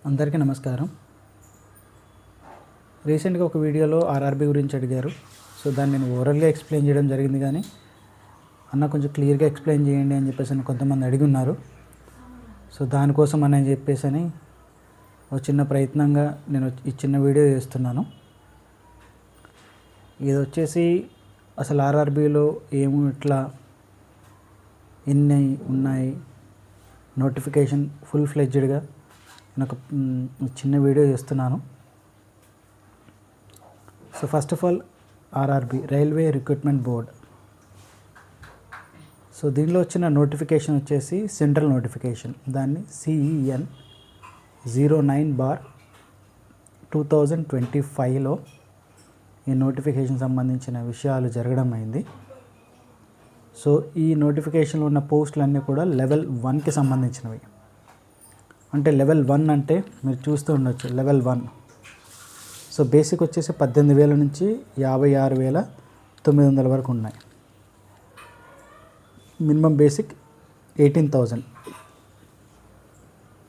అందరికీ నమస్కారం. రీసెంట్గా ఒక వీడియోలో ఆర్ఆర్బీ గురించి అడిగారు. సో దాన్ని నేను ఓరల్గా ఎక్స్ప్లెయిన్ చేయడం జరిగింది, కానీ అన్న కొంచెం క్లియర్గా ఎక్స్ప్లెయిన్ చేయండి అని చెప్పేసి కొంతమంది అడిగి ఉన్నారు. సో దానికోసం అని చెప్పేసి ఒక చిన్న ప్రయత్నంగా నేను ఈ చిన్న వీడియో చేస్తున్నాను. ఇది వచ్చేసి అసలు ఆర్ఆర్బీలో ఇట్లా ఎన్ని ఉన్నాయి, నోటిఫికేషన్ ఫుల్ ఫ్లెడ్జ్డ్గా నేను ఒక చిన్న వీడియో చేస్తున్నాను. So first of all RRB railway recruitment board. So దీనిలో వచ్చిన నోటిఫికేషన్ వచ్చేసి సెంట్రల్ నోటిఫికేషన్, దాన్ని CEN 09/2025లో ఈ నోటిఫికేషన్ సంబంధించిన విషయాలు జరగడం అయింది. సో ఈ నోటిఫికేషన్లో ఉన్న పోస్టులన్నీ కూడా లెవెల్ 1కి సంబంధించినవి. అంటే లెవెల్ 1 అంటే మీరు చూస్తూ ఉండొచ్చు, లెవెల్ 1. సో బేసిక్ వచ్చేసి 18,000 నుంచి 56,900 వరకు ఉన్నాయి. మినిమం బేసిక్ 18,000,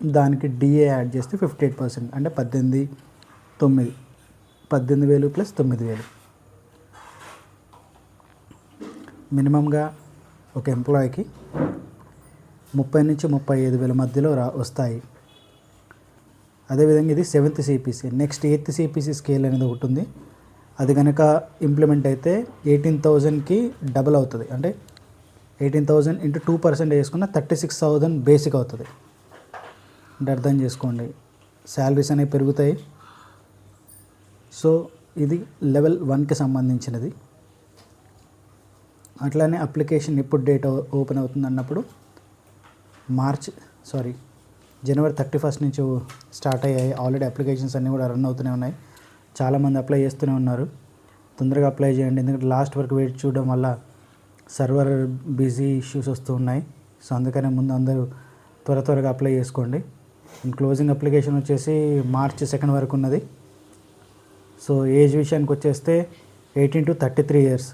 దానికి DA యాడ్ చేస్తే 58%, అంటే 18,000 ప్లస్ 9,000. మినిమంగా ఒక ఎంప్లాయీకి 30,000 నుంచి 35,000 మధ్యలో వస్తాయి. అదేవిధంగా ఇది 7th CPC. Next 8th CPC scale అనేది ఒకటి ఉంది. అది కనుక ఇంప్లిమెంట్ అయితే 18,000కి డబుల్ అవుతుంది. అంటే 18,000 ఇంటూ 2% వేసుకున్న 36,000 బేసిక్ అవుతుంది. అంటే అర్థం చేసుకోండి, శాలరీస్ అనేవి పెరుగుతాయి. సో ఇది లెవెల్ 1కి సంబంధించినది. అట్లానే అప్లికేషన్ ఎప్పుడు డేట్ ఓపెన్ అవుతుంది అన్నప్పుడు జనవరి 31 నుంచి స్టార్ట్ అయ్యాయి. ఆల్రెడీ అప్లికేషన్స్ అన్నీ కూడా రన్ అవుతూనే ఉన్నాయి. చాలామంది అప్లై చేస్తూనే ఉన్నారు. తొందరగా అప్లై చేయండి, ఎందుకంటే లాస్ట్ వరకు వెయిట్ చూడడం వల్ల సర్వర్ బిజీ ఇష్యూస్ వస్తూ ఉన్నాయి. సో అందుకనే ముందు అందరూ త్వరగా అప్లై చేసుకోండి. క్లోజింగ్ అప్లికేషన్ వచ్చేసి మార్చి 2 వరకు ఉన్నది. సో ఏజ్ విషయానికి వచ్చేస్తే 18 to 33 years.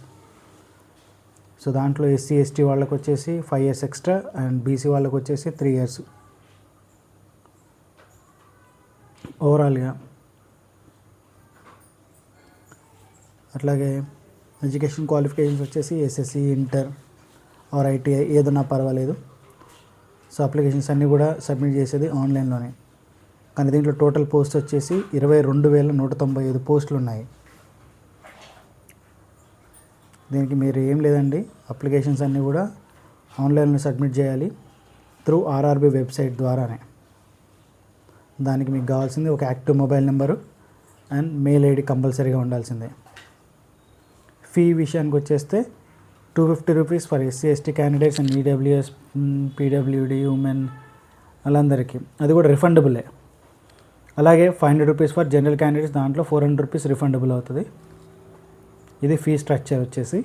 సో దాంట్లో SC ST వాళ్ళకి వచ్చేసి 5 years ఎక్స్ట్రా, అండ్ BC వాళ్ళకి వచ్చేసి 3 years. ఓవరాల్గా అట్లాగే ఎడ్యుకేషన్ క్వాలిఫికేషన్స్ వచ్చేసి SSC, ఇంటర్ ఆర్ ITI ఏదన్నా పర్వాలేదు. సో అప్లికేషన్స్ అన్నీ కూడా సబ్మిట్ చేసేది ఆన్లైన్లోనే. కానీ దీంట్లో టోటల్ పోస్ట్ వచ్చేసి 22,195 పోస్టులు ఉన్నాయి. దీనికి మీరు ఏం లేదండి, అప్లికేషన్స్ అన్నీ కూడా ఆన్లైన్లో సబ్మిట్ చేయాలి త్రూ ఆర్ఆర్బీ వెబ్సైట్ ద్వారానే. దానికి మీకు కావాల్సింది ఒక active mobile number and mail ID కంపల్సరీగా ఉండాల్సిందే. ఫీ విషయానికి వచ్చేస్తే 250 rupees for SC ST candidates and EWS, PWD, women వాళ్ళందరికీ, అది కూడా రిఫండబులే. అలాగే 500 రూపీస్ ఫర్ జనరల్ క్యాండిడేట్స్, దాంట్లో 400 రూపీస్ రిఫండబుల్ అవుతుంది. ఇది ఫీ స్ట్రక్చర్ వచ్చేసి.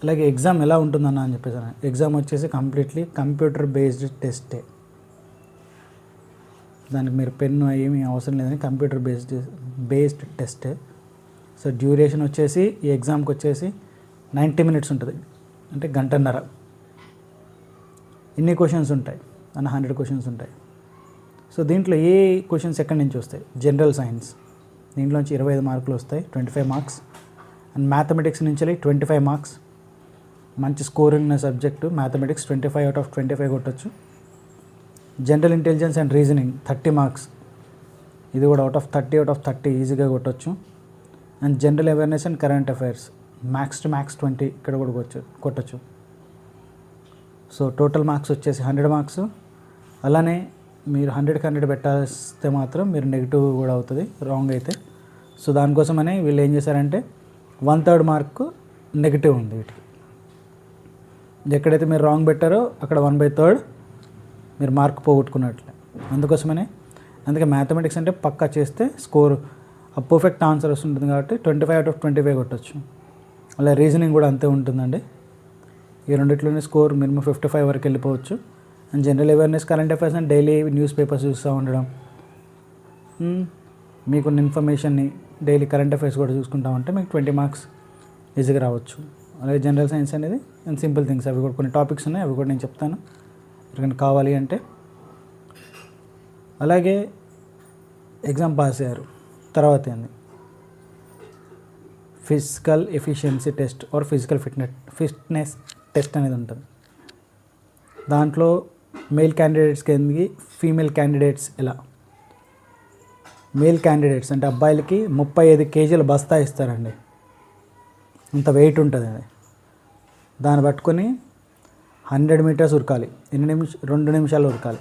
అలాగే ఎగ్జామ్ ఎలా ఉంటుందన్న అని చెప్పేసి, ఎగ్జామ్ వచ్చేసి కంప్లీట్లీ కంప్యూటర్ బేస్డ్ టెస్టే. దానికి మీరు పెన్ను ఏమీ అవసరం లేదని computer based test. So duration వచ్చేసి ఈ ఎగ్జామ్కి వచ్చేసి 90 minutes ఉంటుంది, అంటే గంటన్నర. ఇన్ని క్వశ్చన్స్ ఉంటాయి అన్న, 100 క్వశ్చన్స్ ఉంటాయి. సో దీంట్లో ఏ క్వశ్చన్స్ ఎక్కడి నుంచి వస్తాయి? జనరల్ సైన్స్ దీంట్లోంచి 25 మార్కులు వస్తాయి, 25 మార్క్స్. అండ్ మ్యాథమెటిక్స్ నుంచి 25 మార్క్స్. మంచి స్కోర్ ఉన్న సబ్జెక్టు మ్యాథమెటిక్స్, 25 out of 25 కొట్టచ్చు. General intelligence and reasoning 30 marks, ఇది కూడా out of 30 ఈజీగా కొట్టచ్చు. And general awareness and current affairs max to max 20 ఇక్కడ కూడా కొట్టచ్చు. సో టోటల్ మార్క్స్ వచ్చేసి 100 మార్క్స్. అలానే మీరు 100కి 100 పెట్టాల్స్తే మాత్రం మీరు నెగిటివ్ కూడా అవుతుంది రాంగ్ అయితే. సో దానికోసమని వీళ్ళు ఏం చేశారంటే 1/3 మార్క్ నెగిటివ్ ఉంది వీటికి. ఎక్కడైతే మీరు రాంగ్ పెట్టారో అక్కడ 1/3 మీరు మార్క్ పోగొట్టుకున్నట్లే. అందుకే మ్యాథమెటిక్స్ అంటే పక్కా చేస్తే స్కోర్ పర్ఫెక్ట్ ఆన్సర్ వస్తుంటుంది కాబట్టి 25 out of 25 కొట్టచ్చు. అలా రీజనింగ్ కూడా అంతే ఉంటుందండి. ఈ రెండిట్లోనే స్కోర్ మినిమం 55 వరకు వెళ్ళిపోవచ్చు. And general awareness, current affairs and daily news papers చూస్తూ ఉండడం, మీకున్న ఇన్ఫర్మేషన్ని డైలీ కరెంట్ అఫైర్స్ కూడా చూసుకుంటా ఉంటే మీకు 20 మార్క్స్ ఈజీగా రావచ్చు. అలాగే జనరల్ సైన్స్ అనేది అండ్ సింపుల్ థింగ్స్, అవి కూడా కొన్ని టాపిక్స్ ఉన్నాయి, అవి కూడా నేను చెప్తాను. ఎవరికైనా కావాలి అంటే అలాగే ఎగ్జామ్ పాస్ అయ్యారు, తర్వాత ఏంది physical efficiency test or physical fitness test అనేది ఉంటుంది. దాంట్లో మేల్ క్యాండిడేట్స్కి ఏంది, ఫీమేల్ క్యాండిడేట్స్ ఎలా. మేల్ క్యాండిడేట్స్ అంటే అబ్బాయిలకి 35 కేజీల బస్తా ఇస్తారండి, అంత వెయిట్ ఉంటుంది అది. దాన్ని పట్టుకొని 100 మీటర్స్ ఉరకాలి, 2 నిమిషాలు ఉరకాలి.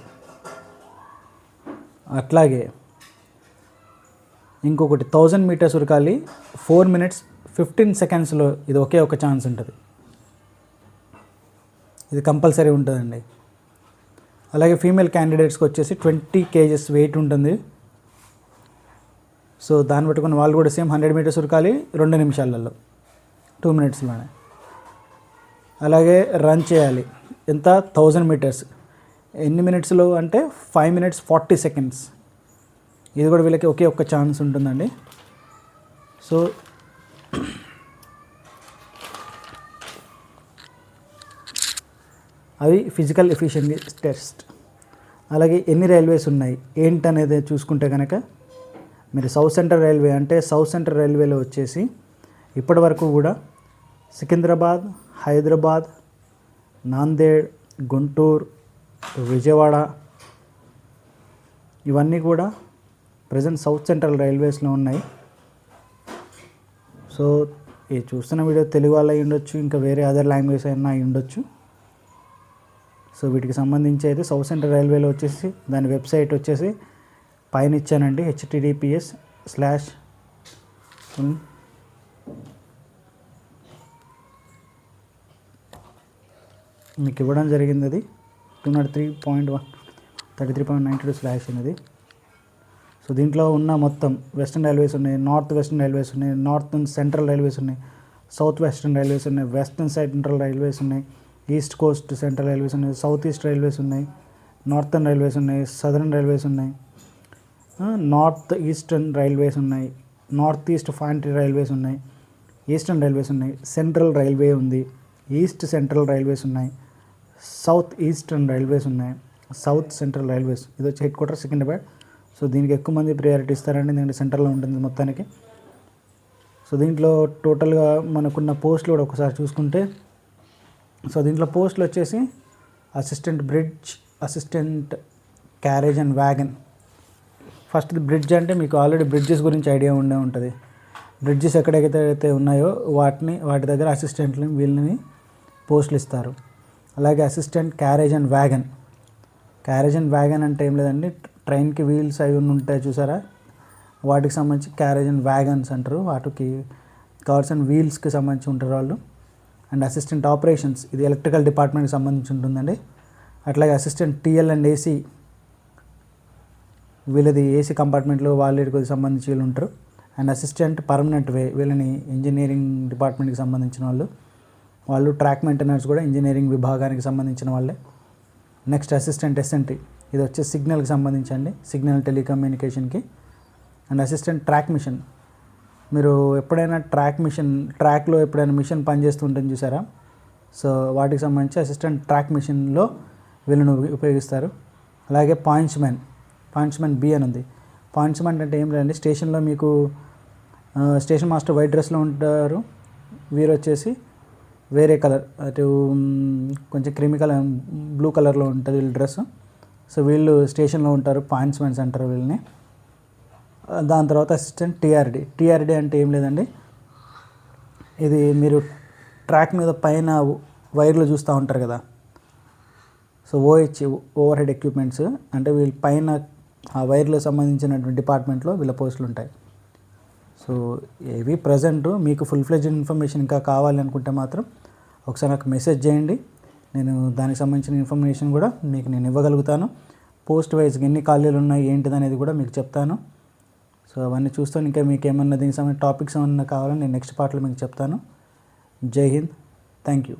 అట్లాగే ఇంకొకటి 1000 మీటర్స్ ఉరకాలి 4 minutes 15 secondsలో. ఇది ఒకే ఒక ఛాన్స్ ఉంటుంది, ఇది కంపల్సరీ ఉంటుందండి. అలాగే ఫీమేల్ క్యాండిడేట్స్కి వచ్చేసి 20 kgs వెయిట్ ఉంటుంది. సో దాన్ని పట్టుకొని వాళ్ళు కూడా సేమ్ 100 మీటర్స్ ఉరకాలి 2 నిమిషాలలో, 2 minutesలోనే. అలాగే రన్ చేయాలి ఎంత, 1000 మీటర్స్ ఎన్ని మినిట్స్లో అంటే 5 minutes 40 seconds. ఇది కూడా వీళ్ళకి ఒకే ఒక్క ఛాన్స్ ఉంటుందండి. సో అవి ఫిజికల్ ఎఫిషియన్సీ టెస్ట్. అలాగే ఎన్ని రైల్వేస్ ఉన్నాయి ఏంటనేది చూసుకుంటే కనుక, మీరు సౌత్ సెంట్రల్ రైల్వే అంటే సౌత్ సెంట్రల్ రైల్వేలో వచ్చేసి ఇప్పటి వరకు కూడా సికింద్రాబాద్, హైదరాబాద్, నాందేడ్, గుంటూరు, విజయవాడ ఇవన్నీ కూడా ప్రజెంట్ సౌత్ సెంట్రల్ రైల్వేస్లో ఉన్నాయి. సో ఈ చూస్తున్న వీడియో తెలుగు వాళ్ళు అయి ఉండొచ్చు, ఇంకా వేరే అదర్ లాంగ్వేజ్ అయినా అయి ఉండొచ్చు. సో వీటికి సంబంధించి అయితే సౌత్ సెంట్రల్ రైల్వేలో వచ్చేసి దాని వెబ్సైట్ వచ్చేసి పైన ఇచ్చానండి, https/ మీకు ఇవ్వడం జరిగింది. అది 203.133.92/ అనేది. సో దీంట్లో ఉన్న మొత్తం వెస్టర్న్ రైల్వేస్ ఉన్నాయి, నార్త్ వెస్టర్న్ రైల్వేస్ ఉన్నాయి, నార్త్ అండ్ సెంట్రల్ రైల్వేస్ ఉన్నాయి, సౌత్ వెస్టర్న్ రైల్వేస్ ఉన్నాయి, వెస్టర్న్ సెంట్రల్ రైల్వేస్ ఉన్నాయి, ఈస్ట్ కోస్ట్ సెంట్రల్ రైల్వేస్ ఉన్నాయి, సౌత్ ఈస్ట్ రైల్వేస్ ఉన్నాయి, నార్థన్ రైల్వేస్ ఉన్నాయి, సదరన్ రైల్వేస్ ఉన్నాయి, నార్త్ ఈస్టర్న్ రైల్వేస్ ఉన్నాయి, నార్త్ ఈస్ట్ ఫాంట్రీ రైల్వేస్ ఉన్నాయి, ఈస్టర్న్ రైల్వేస్ ఉన్నాయి, సెంట్రల్ రైల్వే ఉంది, ఈస్ట్ సెంట్రల్ రైల్వేస్ ఉన్నాయి, సౌత్ ఈస్టర్న్ రైల్వేస్ ఉన్నాయి, సౌత్ సెంట్రల్ రైల్వేస్. ఇది వచ్చి హెడ్ క్వార్టర్ సికింద్రాబాద్. సో దీనికి ఎక్కువ మంది ప్రియారిటీ ఇస్తారండి, ఎందుకంటే సెంట్రల్లో ఉంటుంది మొత్తానికి. సో దీంట్లో టోటల్గా మనకున్న పోస్టులు కూడా ఒకసారి చూసుకుంటే, సో దీంట్లో పోస్టులు వచ్చేసి assistant bridge, assistant carriage and wagon. First bridge అంటే మీకు ఆల్రెడీ బ్రిడ్జెస్ గురించి ఐడియా ఉండే ఉంటుంది. బ్రిడ్జెస్ ఎక్కడైతే ఉన్నాయో వాటి దగ్గర అసిస్టెంట్ని వీళ్ళని పోస్టులు ఇస్తారు. అలాగే assistant carriage and wagon. Carriage and wagon అంటే ఏం లేదండి, ట్రైన్కి వీల్స్ అవి ఉంటాయి చూసారా, వాటికి సంబంధించి క్యారేజ్ అండ్ వ్యాగన్స్ అంటారు. వాటికి కార్స్ అండ్ వీల్స్కి సంబంధించి ఉంటారు వాళ్ళు. అండ్ అసిస్టెంట్ ఆపరేషన్స్, ఇది ఎలక్ట్రికల్ డిపార్ట్మెంట్కి సంబంధించి ఉంటుందండి. అట్లాగే అసిస్టెంట్ టీఎల్ అండ్ ఏసీ, వీళ్ళది ఏసీ కంపార్ట్మెంట్లో వాళ్ళకి సంబంధించి వీళ్ళు ఉంటారు. అండ్ అసిస్టెంట్ పర్మనెంట్ వే, వీళ్ళని ఇంజనీరింగ్ డిపార్ట్మెంట్కి సంబంధించిన వాళ్ళు ట్రాక్ మెయింటెనెన్స్ కూడా ఇంజనీరింగ్ విభాగానికి సంబంధించిన వాళ్ళే. నెక్స్ట్ అసిస్టెంట్ ఎస్ఎన్టీ, ఇది వచ్చే సిగ్నల్కి సంబంధించండి, సిగ్నల్ టెలికమ్యూనికేషన్కి. అండ్ అసిస్టెంట్ ట్రాక్ మిషన్, మీరు ఎప్పుడైనా ట్రాక్లో ఎప్పుడైనా మిషన్ పనిచేస్తూ ఉంటుంది చూసారా, సో వాటికి సంబంధించి అసిస్టెంట్ ట్రాక్ మిషన్లో వీళ్ళను ఉపయోగిస్తారు. అలాగే పాయింట్స్మెన్ బి అని ఉంది. పాయింట్స్మెన్ అంటే ఏం లేదండి, స్టేషన్లో మీకు స్టేషన్ మాస్టర్ వైట్ డ్రెస్లో ఉంటారు, వీరు వచ్చేసి వేరే కలర్, అటు కొంచెం క్రీమీ కలర్ బ్లూ కలర్లో ఉంటుంది వీళ్ళ డ్రెస్. సో వీళ్ళు స్టేషన్లో ఉంటారు, పాయింట్స్మెన్స్ అంటారు వీళ్ళని. దాని తర్వాత అసిస్టెంట్ టీఆర్డీ అంటే ఏం లేదండి, ఇది మీరు ట్రాక్ మీద పైన వైర్లు చూస్తూ ఉంటారు కదా, సో ఓవర్ హెడ్ ఎక్విప్మెంట్స్ అంటే వీళ్ళ పైన ఆ వైర్లకు సంబంధించినటువంటి డిపార్ట్మెంట్లో వీళ్ళ పోస్టులు ఉంటాయి. సో ఇవి ప్రజెంట్. మీకు ఫుల్ ఫ్లెడ్జ్డ్ ఇన్ఫర్మేషన్ ఇంకా కావాలి అనుకుంటే మాత్రం ఒకసారి నాకు మెసేజ్ చేయండి, నేను దానికి సంబంధించిన ఇన్ఫర్మేషన్ కూడా మీకు నేను ఇవ్వగలుగుతాను. పోస్ట్ వైజ్గా ఎన్ని ఖాళీలు ఉన్నాయి ఏంటిది అనేది కూడా మీకు చెప్తాను. సో అవన్నీ చూస్తాను. ఇంకా మీకు ఏమన్నా దీనికి సంబంధించిన టాపిక్స్ ఏమన్నా కావాలని నేను నెక్స్ట్ పార్ట్లో మీకు చెప్తాను. జై హింద్, థ్యాంక్ యూ.